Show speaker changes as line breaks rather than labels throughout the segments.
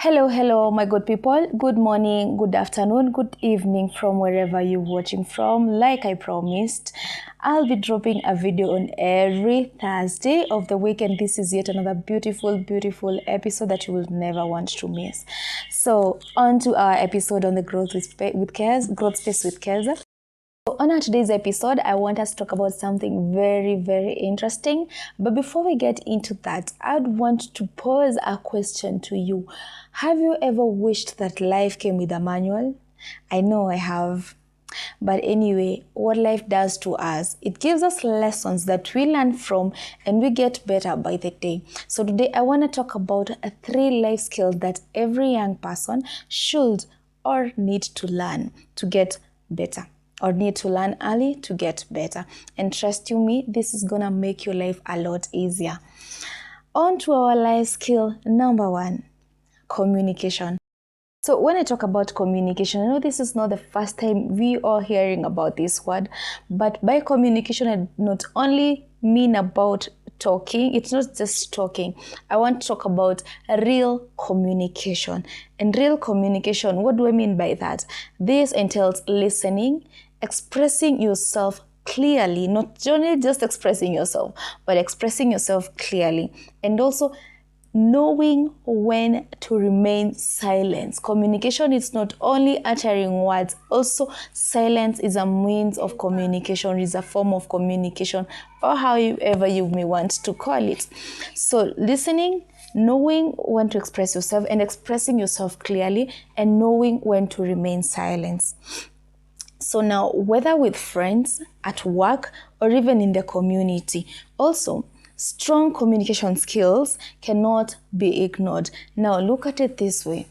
Hello, my good people. Good morning, good afternoon, good evening from wherever you're watching from. Like I promised, I'll be dropping a video on every Thursday of the week, and this is yet another beautiful episode that you will never want to miss. So, on to our episode on the growth space with Keza. So on our today's episode, I want us to talk about something very interesting. But before we get into that, I'd want to pose a question to you. Have you ever wished that life came with a manual? I know I have. But anyway, what life does to us, it gives us lessons that we learn from and we get better by the day. So today I want to talk about 3 life skills that every young person should or need to learn to get better, or need to learn early to get better. And trust you me, this is gonna make your life a lot easier. On to our life skill number 1, communication. So when I talk about communication, I know this is not the first time we are hearing about this word, but by communication, I not only mean about talking, it's not just talking. I want to talk about real communication. And real communication, what do I mean by that? This entails listening, expressing yourself clearly, not only just expressing yourself, but expressing yourself clearly, and also knowing when to remain silent. Communication is not only uttering words, also silence is a means of communication, is a form of communication, or however you may want to call it. So listening, knowing when to express yourself and expressing yourself clearly, and knowing when to remain silent. So now, whether with friends, at work, or even in the community, also, strong communication skills cannot be ignored. Now, look at it this way.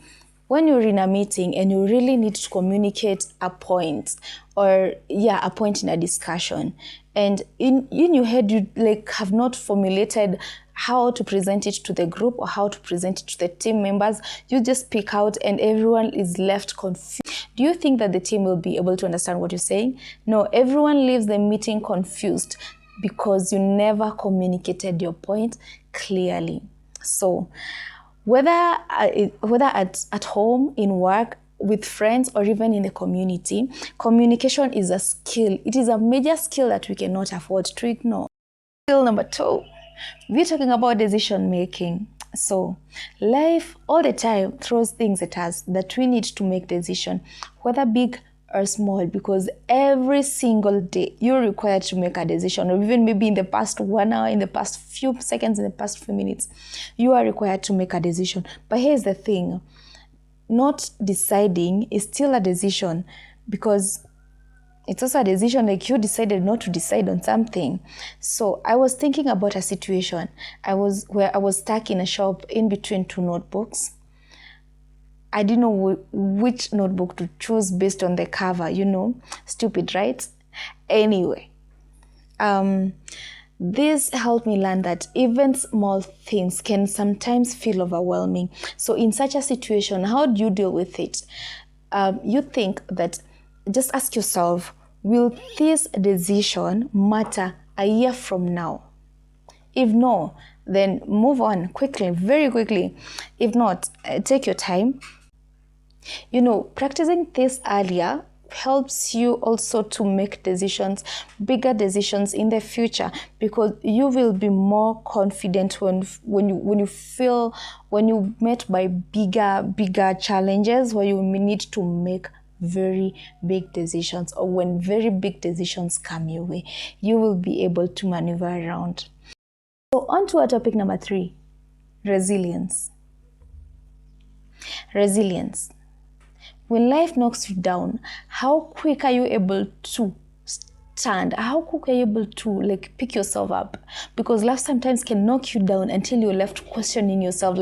When you're in a meeting and you really need to communicate a point, a point in a discussion, and in your head you have not formulated how to present it to the group or how to present it to the team members, you just speak out and everyone is left confused. Do you think that the team will be able to understand what you're saying? No, everyone leaves the meeting confused because you never communicated your point clearly. So whether at home, in work, with friends, or even in the community, communication is a skill. It is a major skill that we cannot afford to ignore. Skill number 2, we're talking about decision making. So life all the time throws things at us that we need to make decisions, whether big or small, because every single day you're required to make a decision, or even maybe in the past 1 hour, in the past few seconds, in the past few minutes, you are required to make a decision. But here's the thing, not deciding is still a decision, because it's also a decision, like you decided not to decide on something. So I was thinking about a situation where I was stuck in a shop in between 2 notebooks. I didn't know which notebook to choose based on the cover, stupid, right? Anyway, this helped me learn that even small things can sometimes feel overwhelming. So in such a situation, how do you deal with it? You think that, just ask yourself, will this decision matter a year from now? If no, then move on quickly, very quickly. If not, take your time. Practicing this earlier helps you also to make bigger decisions in the future, because you will be more confident when you met by bigger challenges where you may need to make very big decisions, or when very big decisions come your way, you will be able to maneuver around. So on to our topic number 3, resilience. Resilience. When life knocks you down, how quick are you able to stand? How quick are you able to pick yourself up? Because life sometimes can knock you down until you're left questioning yourself,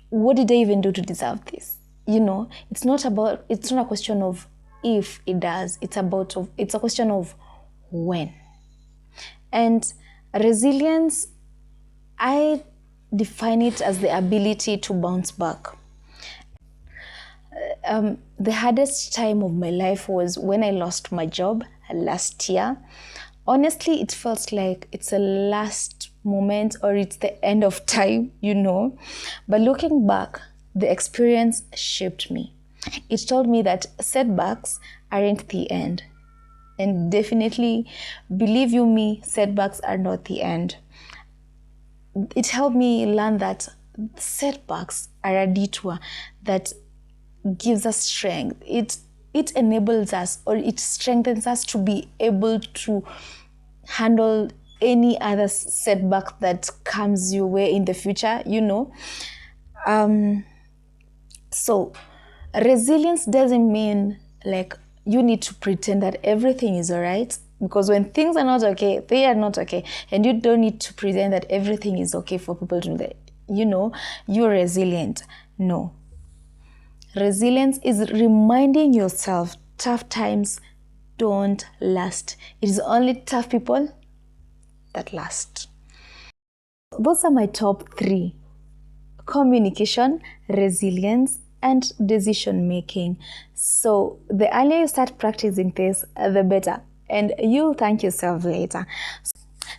what did I even do to deserve this? It's not a question of if it does, it's a question of when. And resilience, I define it as the ability to bounce back. The hardest time of my life was when I lost my job last year. Honestly, it felt like it's the last moment or it's the end of time, But looking back, the experience shaped me. It told me that setbacks aren't the end. And definitely, believe you me, setbacks are not the end. It helped me learn that setbacks are a detour that gives us strength. It enables us, or it strengthens us to be able to handle any other setback that comes your way in the future, So resilience doesn't mean like you need to pretend that everything is all right, because when things are not okay, they are not okay, and you don't need to pretend that everything is okay for people to know that you're resilient. No. Resilience is reminding yourself tough times don't last. It is only tough people that last. Those are my top 3: communication, resilience, and decision making. So the earlier you start practicing this, the better, and you'll thank yourself later.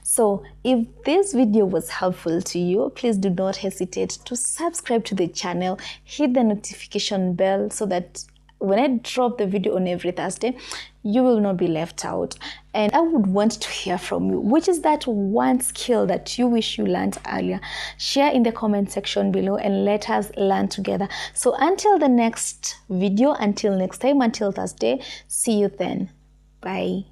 So if this video was helpful to you, please do not hesitate to subscribe to the channel, hit the notification bell so that when I drop the video on every Thursday, you will not be left out. And I would want to hear from you. Which is that one skill that you wish you learned earlier? Share in the comment section below and let us learn together. So until the next video, until next time, until Thursday, see you then. Bye.